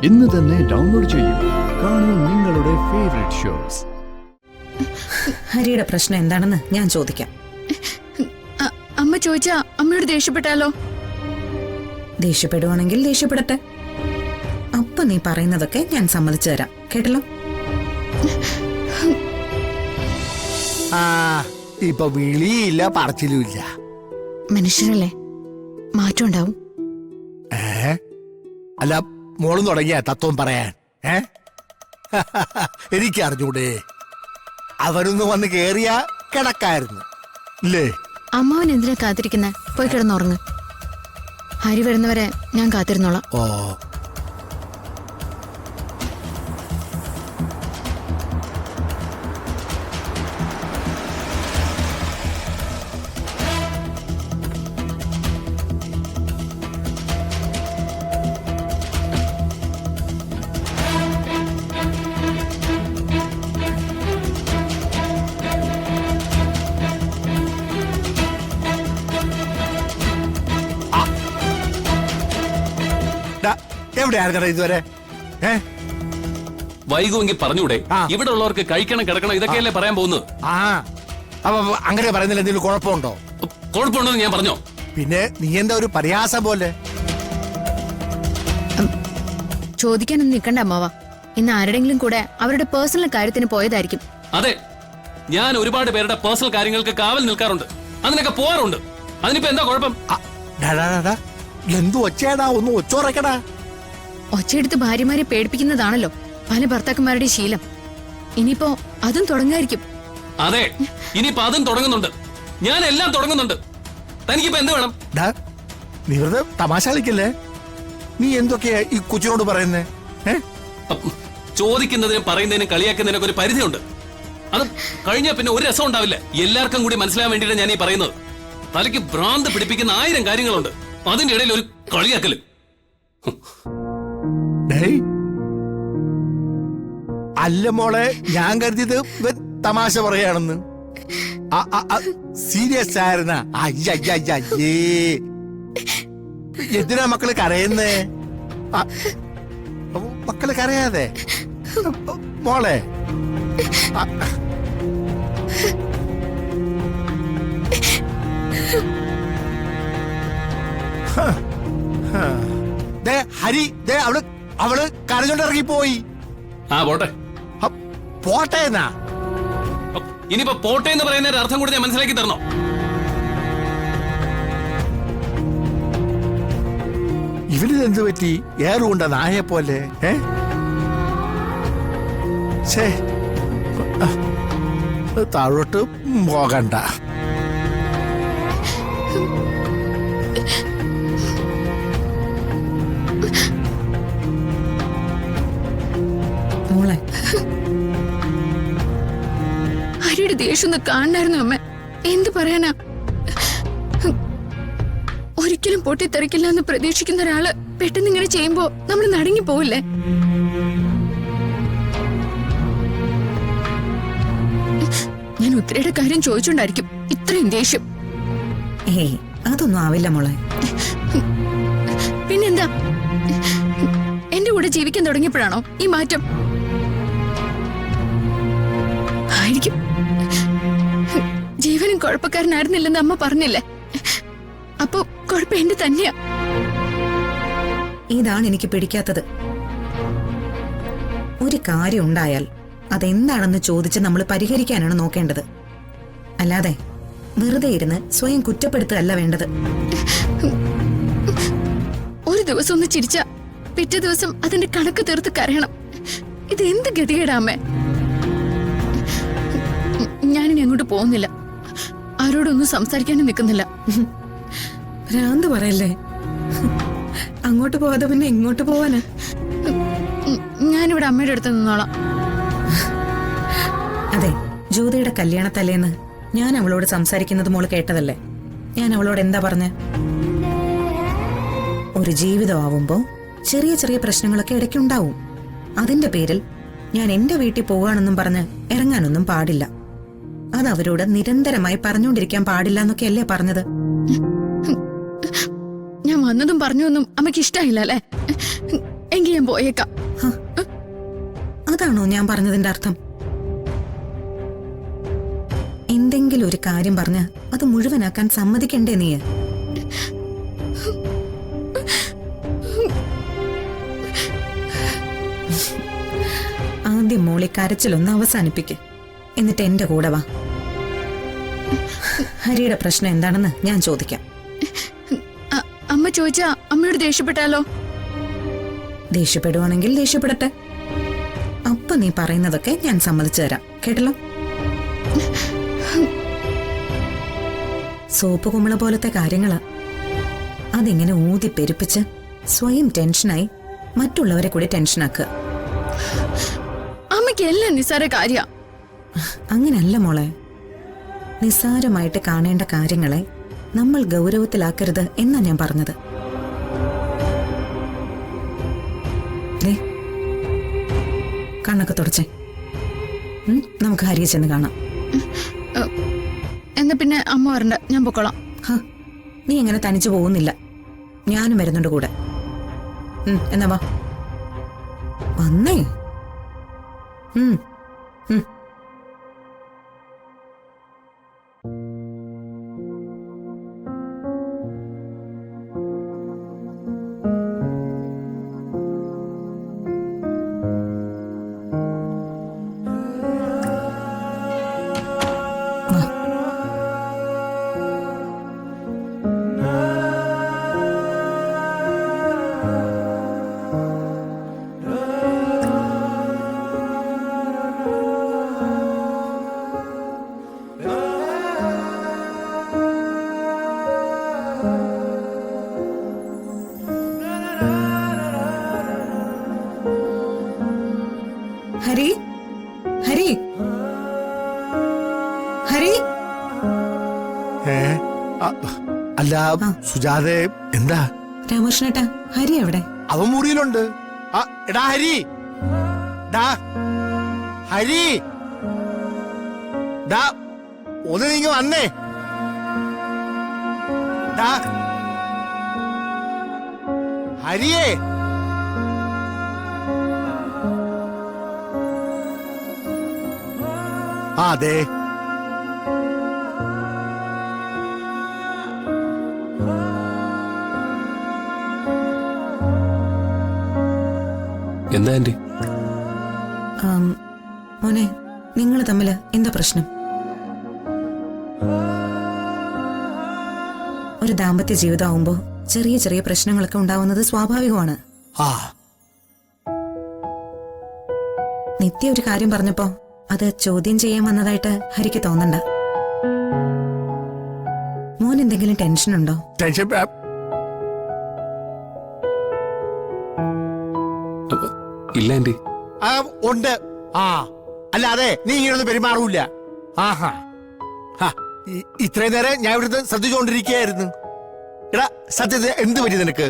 ഇന്ന് തന്നെ ഡൗൺലോഡ് ചെയ്യൂ. കാണൂ നിങ്ങളുടെ ഫേവറേറ്റ് ഷോസ്. ഹരിയുടെ പ്രശ്നം എന്താണെന്ന് ഞാൻ ചോദിക്കാം. അമ്മ ചോദിച്ചാ അമ്മയോട് ദേഷ്യപ്പെട്ടാലോ? ദേഷ്യപ്പെടുവാണെങ്കിൽ ദേഷ്യപ്പെടട്ടെ. അപ്പൊ നീ പറയുന്നതൊക്കെ ഞാൻ സമ്മതിച്ചു തരാം. കേട്ടല്ലോ? ഇപ്പൊ വിളിയില്ല, പറച്ചിലുമില്ല. മനുഷ്യരല്ലേ, മാറ്റം ഉണ്ടാവും. അല്ല, മോളും തുടങ്ങിയ തത്വം പറയാൻ. എനിക്കറിഞ്ഞൂടെ, അവരൊന്ന് വന്ന് കേറിയ കിടക്കായിരുന്നു ഇല്ലേ? അമ്മാവൻ എന്തിനാ കാത്തിരിക്കുന്നെ? പോയി കിടന്നുറങ്ങ്. ഹരി വരുന്നവരെ ഞാൻ കാത്തിരുന്നോളാം. ഓ, എവിടെയായിരുന്നു ഇതുവരെ? വൈകുമെങ്കിൽ പറഞ്ഞൂടെ? ആ. ഇവിടെ ഉള്ളവർക്ക് കഴിക്കണം കിടക്കണം ഇതൊക്കെയല്ലേ പറയാൻ പോകുന്നത്. അപ്പൊ അങ്ങനെ പറയുന്നില്ല, എന്തെങ്കിലും കുഴപ്പമുണ്ടോ? കുഴപ്പമുണ്ടെന്ന് ഞാൻ പറഞ്ഞോ? പിന്നെ നീ എന്താ ഒരു പരിഹാസം പോലെ? ചോദിക്കാനൊന്നും നിൽക്കണ്ട അമ്മാവ. ഇന്ന് ആരുടെങ്കിലും കൂടെ അവരുടെ പേഴ്സണൽ കാര്യത്തിന് പോയതായിരിക്കും. അതെ, ഞാൻ ഒരുപാട് പേരുടെ പേഴ്സണൽ കാര്യങ്ങൾക്ക് കാവൽ നിൽക്കാറുണ്ട്, അതിനൊക്കെ പോവാറുണ്ട്. അതിനിപ്പോ എന്താ കുഴപ്പം? എന്തു ഒച്ചയാടാ, ഒന്ന് ഒച്ചോറക്കടാ. ഒച്ചയെടുത്ത് ഭാര്യമാരെ പേടിപ്പിക്കുന്നതാണല്ലോ പല ഭർത്താക്കന്മാരുടെ ശീലം. ഇനിയിപ്പോ അതും തുടങ്ങായിരിക്കും. അതെ, ഇനിയിപ്പോ അതും തുടങ്ങുന്നുണ്ട്. ഞാൻ എല്ലാം തുടങ്ങുന്നുണ്ട്. തനിക്കിപ്പോ എന്ത് വേണം? നീ വെറുതെ തമാശ കളിക്കല്ലേ? നീ എന്തൊക്കെയാ ഈ കൊച്ചിനോട് പറയുന്നേ? ചോദിക്കുന്നതിനും പറയുന്നതിനും കളിയാക്കുന്നതിനൊക്കെ ഒരു പരിധിയുണ്ട്. അത് കഴിഞ്ഞാൽ പിന്നെ ഒരു രസം ഉണ്ടാവില്ല. എല്ലാവർക്കും കൂടി മനസ്സിലാൻ വേണ്ടിയിട്ട് ഞാൻ ഈ പറയുന്നത്. തലയ്ക്ക് ഭ്രാന്ത് പിടിപ്പിക്കുന്ന 1000 കാര്യങ്ങളുണ്ട്, അതിന്റെ ഇടയിൽ ഒരു കളിയാക്കല്. അല്ല മോളെ, ഞാൻ കരുതിയത് തമാശ പറയാണെന്ന്. സീരിയസ് ആയിരുന്ന? എന്തിനാ മക്കള് കരയുന്നേ? മക്കള് കരയാതെ മോളെ. ഹരി, അവള് കരഞ്ഞോണ്ടിറങ്ങി പോയി. പോട്ടെ പോട്ടെ എന്നാ? ഇനിയിപ്പോ പോട്ടെ എന്ന് പറയുന്ന അർത്ഥം കൂടി ഞാൻ മനസ്സിലാക്കി തരണോ? ഇവരിതെന്ത് പറ്റി? ഏറുകൊണ്ട നായെ പോലെ. താഴോട്ട് പോകണ്ട. മോളെ, ഹരിയുടെ ദേഷ്യം ഒന്ന് കാണായിരുന്നു അമ്മ. എന്ത് പറയാനാ? ഒരിക്കലും പൊട്ടിത്തെറിക്കില്ല എന്ന് പ്രതീക്ഷിക്കുന്ന ഒരാള് പെട്ടെന്ന് ഇങ്ങനെ ചെയ്യുമ്പോ നമ്മൾ നടുങ്ങി പോവില്ലേ? ഞാൻ ഉത്തരയുടെ കാര്യം ചോദിച്ചോണ്ടായിരിക്കും ഇത്രയും ദേഷ്യം. ഏയ്, അതൊന്നും ആവില്ല മോളെ. പിന്നെന്താ, എന്റെ കൂടെ ജീവിക്കാൻ തുടങ്ങിയപ്പോഴാണോ ഈ മാറ്റം? ആയിരിക്കും. ജീവനും കുഴപ്പക്കാരനായിരുന്നില്ലെന്ന് അമ്മ പറഞ്ഞില്ലേ? അപ്പൊ കുഴപ്പം എന്റെ തന്നെയാ. ഇതാണ് എനിക്ക് പിടിക്കാത്തത്. ഒരു കാര്യം ഉണ്ടായാൽ അതെന്താണെന്ന് ചോദിച്ച് നമ്മൾ പരിഹരിക്കാനാണ് നോക്കേണ്ടത്, അല്ലാതെ വെറുതെ ഇരുന്ന് സ്വയം കുറ്റപ്പെടുത്തുകയല്ല വേണ്ടത്. ഒരു ദിവസം ഒന്ന് ചിരിച്ച പിറ്റേ ദിവസം അതിന്റെ കണക്ക് തീർത്ത് കരയണം. ഇത് എന്ത് ഗതികേടാമേ? ഞാനിനി അങ്ങോട്ട് പോകുന്നില്ല, ആരോടൊന്നും സംസാരിക്കാനും നിൽക്കുന്നില്ല. ഭ്രാന്ത് പറയല്ലേ. അങ്ങോട്ട് പോവാതെ പിന്നെ ഇങ്ങോട്ട് പോവാന്? ഞാനിവിടെ അമ്മയുടെ അടുത്ത് നിന്നോളാം. അതെ, ജ്യോതിയുടെ കല്യാണത്തലേന്ന് ഞാൻ അവളോട് സംസാരിക്കുന്നത് മോള് കേട്ടതല്ലേ? ഞാൻ അവളോട് എന്താ പറഞ്ഞേ? ഒരു ജീവിതമാവുമ്പോ ചെറിയ ചെറിയ പ്രശ്നങ്ങളൊക്കെ ഇടയ്ക്കുണ്ടാവും. അതിന്റെ പേരിൽ ഞാൻ എന്റെ വീട്ടിൽ പോവാണെന്നും പറഞ്ഞ് ഇറങ്ങാനൊന്നും പാടില്ല. അത് അവരോട് നിരന്തരമായി പറഞ്ഞുകൊണ്ടിരിക്കാൻ പാടില്ല എന്നൊക്കെയല്ലേ പറഞ്ഞത്? ഞാൻ വന്നതും പറഞ്ഞൊന്നും അമ്മയ്ക്ക് ഇഷ്ടായില്ല അല്ലേ? എങ്കിൽ ഞാൻ പോയേക്കാം. അതാണോ ഞാൻ പറഞ്ഞതിന്റെ അർത്ഥം? എന്തെങ്കിലും ഒരു കാര്യം പറഞ്ഞ അത് മുഴുവനാക്കാൻ സമ്മതിക്കണ്ടേ നീ? ആദ്യം മോളി കരച്ചിലൊന്ന് അവസാനിപ്പിക്ക്, എന്നിട്ട് എന്റെ കൂടെ വാ. ഹരിയുടെ പ്രശ്നം എന്താണെന്ന് ഞാൻ ചോദിക്കാം. അമ്മ ചോദിച്ചാ അമ്മയോട് ദേഷ്യപ്പെട്ടാലോ? ദേഷ്യപ്പെടുവാണെങ്കിൽ ദേഷ്യപ്പെടട്ടെ. അപ്പൊ നീ പറയുന്നതൊക്കെ ഞാൻ സമ്മതിച്ചു തരാം, കേട്ടല്ലോ? സോപ്പ് കുമിള പോലത്തെ കാര്യങ്ങളാ. അതിങ്ങനെ ഊതി പെരുപ്പിച്ച് സ്വയം ടെൻഷനായി മറ്റുള്ളവരെ കൂടി ടെൻഷനാക്കുക. അമ്മയ്ക്ക് എല്ലാം നിസ്സാര കാര്യ. അങ്ങനല്ല മോളെ. നിസ്സാരമായിട്ട് കാണേണ്ട കാര്യങ്ങളെ നമ്മൾ ഗൗരവത്തിലാക്കരുത് എന്നാ ഞാൻ പറഞ്ഞത്. ദേ, കണ്ണൊക്കെ തുടച്ചേ. നമുക്ക് ഹരിയെ ചെന്ന് കാണാം. എന്നാ പിന്നെ അമ്മ വരണ്ട, ഞാൻ പൊക്കോളാം. നീ എങ്ങനെ തനിച്ചു പോകുന്നില്ല, ഞാനും വരുന്നുണ്ട് കൂടെ. എന്നാ വാ. വന്നേ. ഹരി, ഹരി, ഹരി. അല്ല സുജാതെ, എന്താ? രാമകൃഷ്ണേട്ടാ, ഹരി എവിടെ? അവൻ മുറിയിലുണ്ട്. എടാ ഹരി, ഡാ ഹരി, ഡാ ഒന്ന് നീങ്ങ വന്നേ. ഡാ ഹരിയേ. അതെ, എന്താ ആന്റി? മോനെ, നിങ്ങൾ തമ്മിൽ എന്താ പ്രശ്നം? ഒരു ദാമ്പത്യ ജീവിതമാവുമ്പോ ചെറിയ ചെറിയ പ്രശ്നങ്ങളൊക്കെ ഉണ്ടാവുന്നത് സ്വാഭാവികമാണ്. നിത്യ ഒരു കാര്യം പറഞ്ഞപ്പോ അത് ചോദ്യം ചെയ്യാൻ വന്നതായിട്ട് ഹരിക്ക് തോന്നണ്ട. മോൻ എന്തെങ്കിലും ടെൻഷൻ ഉണ്ടോ? ടെൻഷൻ ഇല്ല ആന്റി. ഉണ്ട്. അല്ലാതെ നീ ഇങ്ങനൊന്നും പെരുമാറൂല. ആഹാ, ഇത്രയും നേരം ഞാൻ ഇവിടുന്ന് ശ്രദ്ധിച്ചുകൊണ്ടിരിക്കുകയായിരുന്നു. എടാ സത്യത്തിൽ എന്ത് പറ്റി നിനക്ക്?